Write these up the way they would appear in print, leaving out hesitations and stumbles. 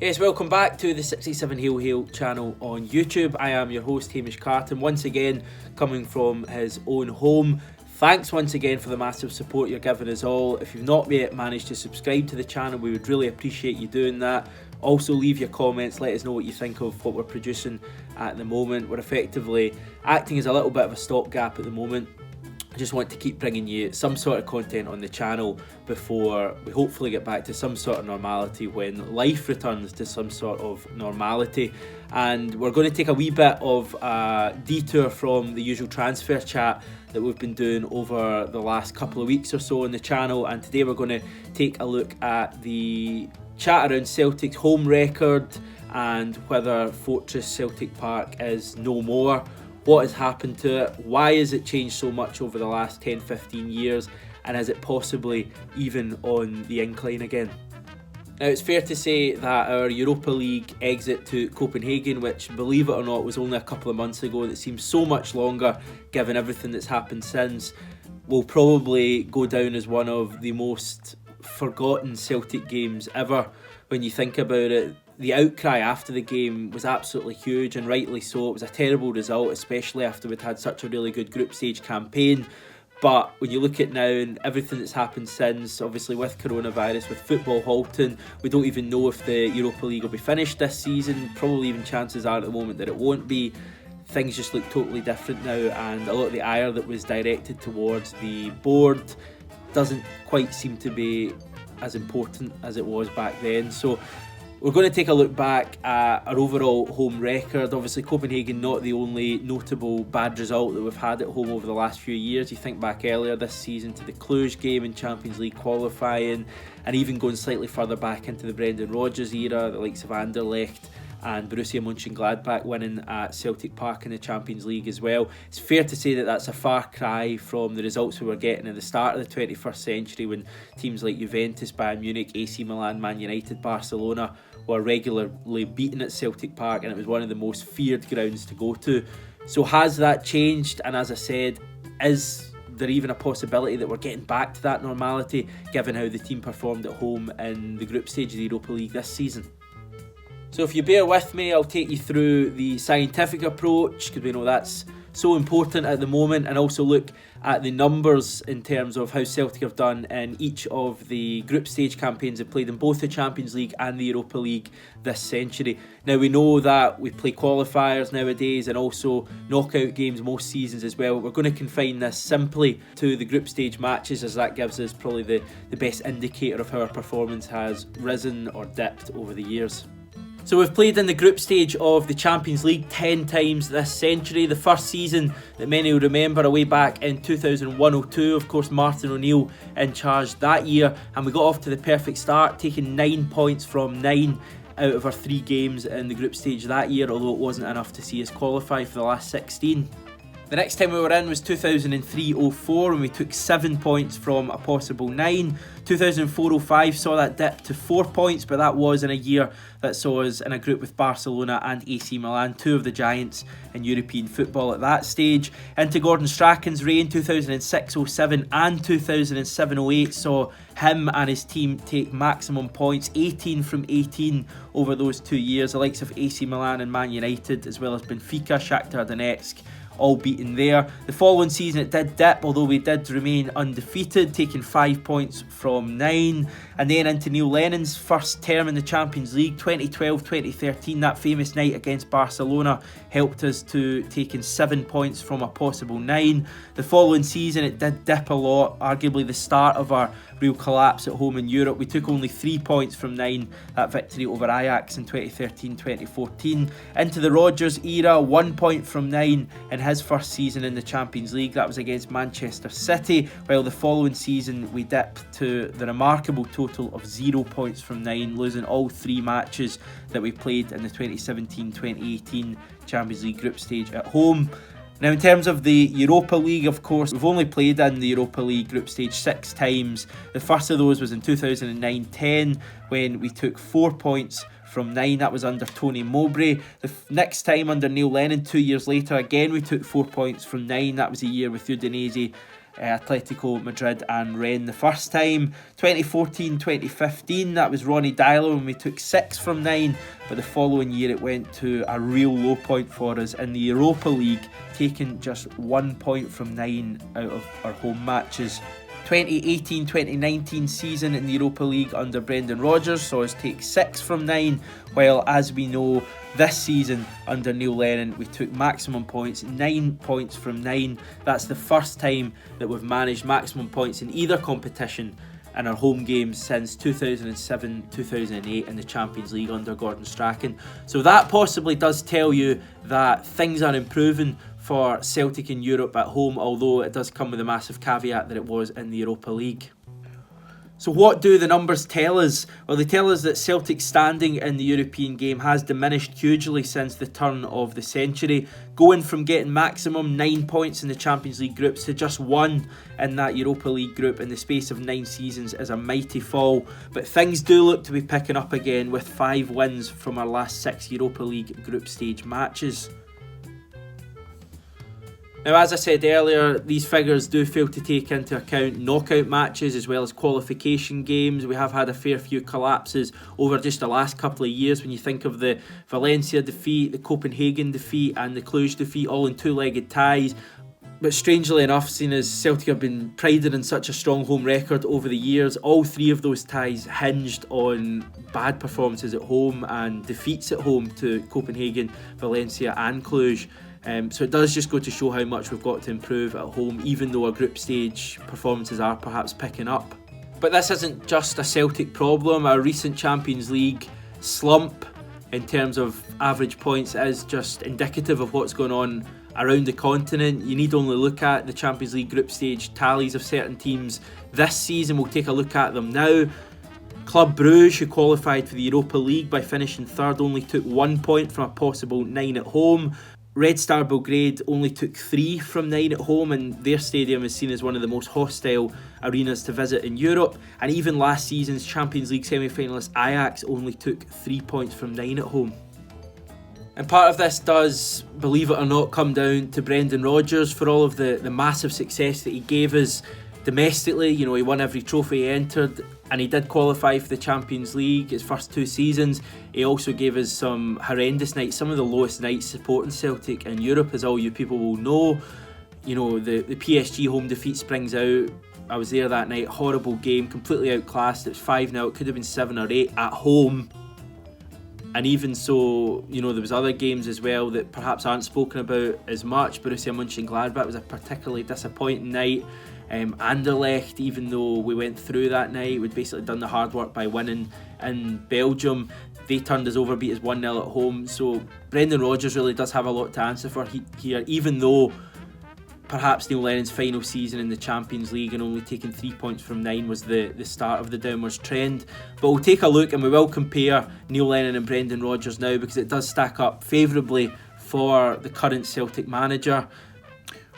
Yes, welcome back to the 67 Hail Hail channel on YouTube. I am your host Hamish Carton, once again coming from his own home. Thanks once again for the massive support you're giving us all. If you've not yet managed to subscribe to the channel, we would really appreciate you doing that. Also leave your comments, let us know what you think of what we're producing at the moment. We're effectively acting as a little bit of a stopgap at the moment. I just want to keep bringing you some sort of content on the channel before we hopefully get back to some sort of normality when life returns to some sort of normality. And we're going to take a wee bit of a detour from the usual transfer chat that we've been doing over the last couple of weeks or so on the channel, and today we're going to take a look at the chat around Celtic's home record and whether Fortress Celtic Park is no more. What has happened to it? Why has it changed so much over the last 10-15 years? And is it possibly even on the incline again? Now, it's fair to say that our Europa League exit to Copenhagen, which, believe it or not, was only a couple of months ago, that seems so much longer given everything that's happened since, will probably go down as one of the most forgotten Celtic games ever. When you think about it, the outcry after the game was absolutely huge, and rightly so. It was a terrible result, especially after we'd had such a really good group stage campaign. But when you look at now and everything that's happened since, obviously with coronavirus, with football halting, we don't even know if the Europa League will be finished this season. Probably even chances are at the moment that it won't be. Things just look totally different now, and a lot of the ire that was directed towards the board doesn't quite seem to be as important as it was back then. So we're going to take a look back at our overall home record. Obviously, Copenhagen not the only notable bad result that we've had at home over the last few years. You think back earlier this season to the Cluj game in Champions League qualifying, and even going slightly further back into the Brendan Rodgers era, the likes of Anderlecht and Borussia Mönchengladbach winning at Celtic Park in the Champions League as well. It's fair to say that that's a far cry from the results we were getting at the start of the 21st century, when teams like Juventus, Bayern Munich, AC Milan, Man United, Barcelona were regularly beaten at Celtic Park, and it was one of the most feared grounds to go to. So has that changed? And as I said, is there even a possibility that we're getting back to that normality, given how the team performed at home in the group stage of the Europa League this season? So if you bear with me, I'll take you through the scientific approach, because we know that's so important at the moment, and also look at the numbers in terms of how Celtic have done in each of the group stage campaigns they've played in both the Champions League and the Europa League this century. Now, we know that we play qualifiers nowadays and also knockout games most seasons as well. We're going to confine this simply to the group stage matches, as that gives us probably the best indicator of how our performance has risen or dipped over the years. So we've played in the group stage of the Champions League 10 times this century. The first season that many will remember, away back in 2001-02, of course Martin O'Neill in charge that year, and we got off to the perfect start, taking 9 points from 9 out of our 3 games in the group stage that year, although it wasn't enough to see us qualify for the last 16. The next time we were in was 2003-04, when we took 7 points from a possible 9. 2004-05 saw that dip to 4 points, but that was in a year that saw us in a group with Barcelona and AC Milan, 2 of the giants in European football at that stage. Into Gordon Strachan's reign, 2006-07 and 2007-08 saw him and his team take maximum points, 18 from 18 over those 2 years. The likes of AC Milan and Man United, as well as Benfica, Shakhtar Donetsk, all beaten there. The following season it did dip, although we did remain undefeated, taking 5 points from 9. And then into Neil Lennon's first term in the Champions League, 2012-2013, that famous night against Barcelona helped us to taking 7 points from a possible 9. The following season it did dip a lot, arguably the start of our real collapse at home in Europe. We took only 3 points from 9, that victory over Ajax in 2013-2014. Into the Rodgers era, 1 point from 9 in his first season in the Champions League, that was against Manchester City, while the following season we dipped to the remarkable total of 0 points from 9, losing all 3 matches that we played in the 2017-2018 Champions League group stage at home. Now, in terms of the Europa League, of course, we've only played in the Europa League group stage 6 times. The first of those was in 2009-10, when we took 4 points from 9. That was under Tony Mowbray. The next time under Neil Lennon, 2 years later, again we took 4 points from 9. That was a year with Udinese Atletico Madrid and Rennes the first time. 2014-2015, that was Ronnie Dyler when we took 6 from 9, but the following year it went to a real low point for us in the Europa League, taking just 1 point from 9 out of our home matches. 2018-2019 season in the Europa League under Brendan Rodgers saw us take 6 from 9, while as we know, this season under Neil Lennon we took maximum points, 9 points from 9. That's the first time that we've managed maximum points in either competition in our home games since 2007-2008 in the Champions League under Gordon Strachan. So that possibly does tell you that things are improving for Celtic in Europe at home, although it does come with a massive caveat that it was in the Europa League. So what do the numbers tell us? Well, they tell us that Celtic's standing in the European game has diminished hugely since the turn of the century, going from getting maximum 9 points in the Champions League groups to just 1 in that Europa League group in the space of 9 seasons is a mighty fall. But things do look to be picking up again with 5 wins from our last 6 Europa League group stage matches. Now, as I said earlier, these figures do fail to take into account knockout matches as well as qualification games. We have had a fair few collapses over just the last couple of years when you think of the Valencia defeat, the Copenhagen defeat and the Cluj defeat, all in two-legged ties. But strangely enough, seeing as Celtic have been prided in such a strong home record over the years, all 3 of those ties hinged on bad performances at home and defeats at home to Copenhagen, Valencia and Cluj. So it does just go to show how much we've got to improve at home, even though our group stage performances are perhaps picking up. But this isn't just a Celtic problem. Our recent Champions League slump in terms of average points is just indicative of what's going on around the continent. You need only look at the Champions League group stage tallies of certain teams this season. We'll take a look at them now. Club Brugge, who qualified for the Europa League by finishing 3rd, only took 1 point from a possible 9 at home. Red Star Belgrade only took 3 from 9 at home, and their stadium is seen as one of the most hostile arenas to visit in Europe. And even last season's Champions League semi-finalist Ajax only took 3 points from 9 at home. And part of this does, believe it or not, come down to Brendan Rodgers for all of the massive success that he gave us domestically. You know, he won every trophy he entered, and he did qualify for the Champions League his first 2 seasons. He also gave us some horrendous nights, some of the lowest nights supporting Celtic in Europe, as all you people will know. You know, the PSG home defeat springs out. I was there that night, horrible game, completely outclassed. It was 5-0, it could have been 7 or 8 at home. And even so, you know, there was other games as well that perhaps aren't spoken about as much. Borussia Mönchengladbach was a particularly disappointing night. Anderlecht, even though we went through that night, we'd basically done the hard work by winning in Belgium. They turned us over, beat us 1-0 at home. So Brendan Rodgers really does have a lot to answer for here, even though perhaps Neil Lennon's final season in the Champions League and only taking 3 points from 9 was the start of the downwards trend. But we'll take a look and we will compare Neil Lennon and Brendan Rodgers now, because it does stack up favourably for the current Celtic manager.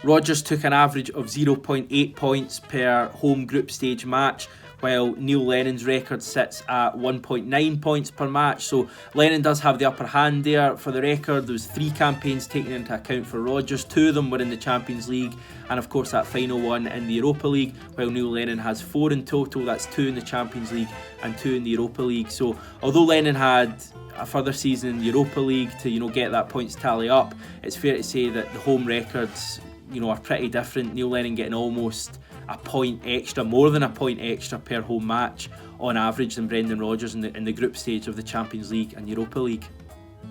Rodgers took an average of 0.8 points per home group stage match, while Neil Lennon's record sits at 1.9 points per match. So Lennon does have the upper hand there. For the record, there was 3 campaigns taken into account for Rodgers. 2 of them were in the Champions League, and of course that final one in the Europa League, while Neil Lennon has 4 in total. That's 2 in the Champions League and 2 in the Europa League. So although Lennon had a further season in the Europa League to, you know, get that points tally up, it's fair to say that the home records, you know, are pretty different. Neil Lennon getting almost a point extra, more than a point extra per home match on average than Brendan Rodgers in the group stage of the Champions League and Europa League.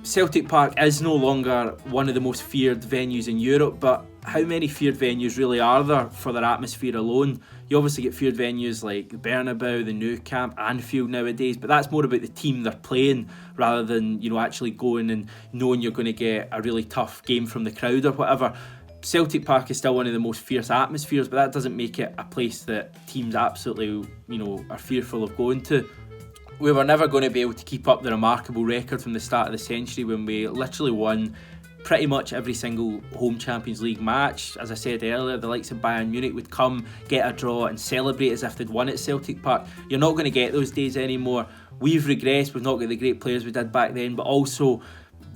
Celtic Park is no longer one of the most feared venues in Europe, but how many feared venues really are there for their atmosphere alone? You obviously get feared venues like the Bernabeu, the Nou Camp, Anfield nowadays, but that's more about the team they're playing rather than, you know, actually going and knowing you're going to get a really tough game from the crowd or whatever. Celtic Park is still one of the most fierce atmospheres, but that doesn't make it a place that teams absolutely, you know, are fearful of going to. We were never going to be able to keep up the remarkable record from the start of the century when we literally won pretty much every single home Champions League match. As I said earlier, the likes of Bayern Munich would come, get a draw and celebrate as if they'd won at Celtic Park. You're not going to get those days anymore. We've regressed, we've not got the great players we did back then, but also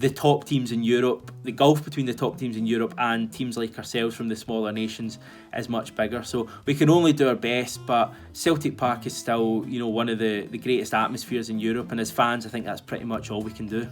the top teams in Europe. The gulf between the top teams in Europe and teams like ourselves from the smaller nations is much bigger. So we can only do our best, but Celtic Park is still, one of the greatest atmospheres in Europe, and as fans I think that's pretty much all we can do.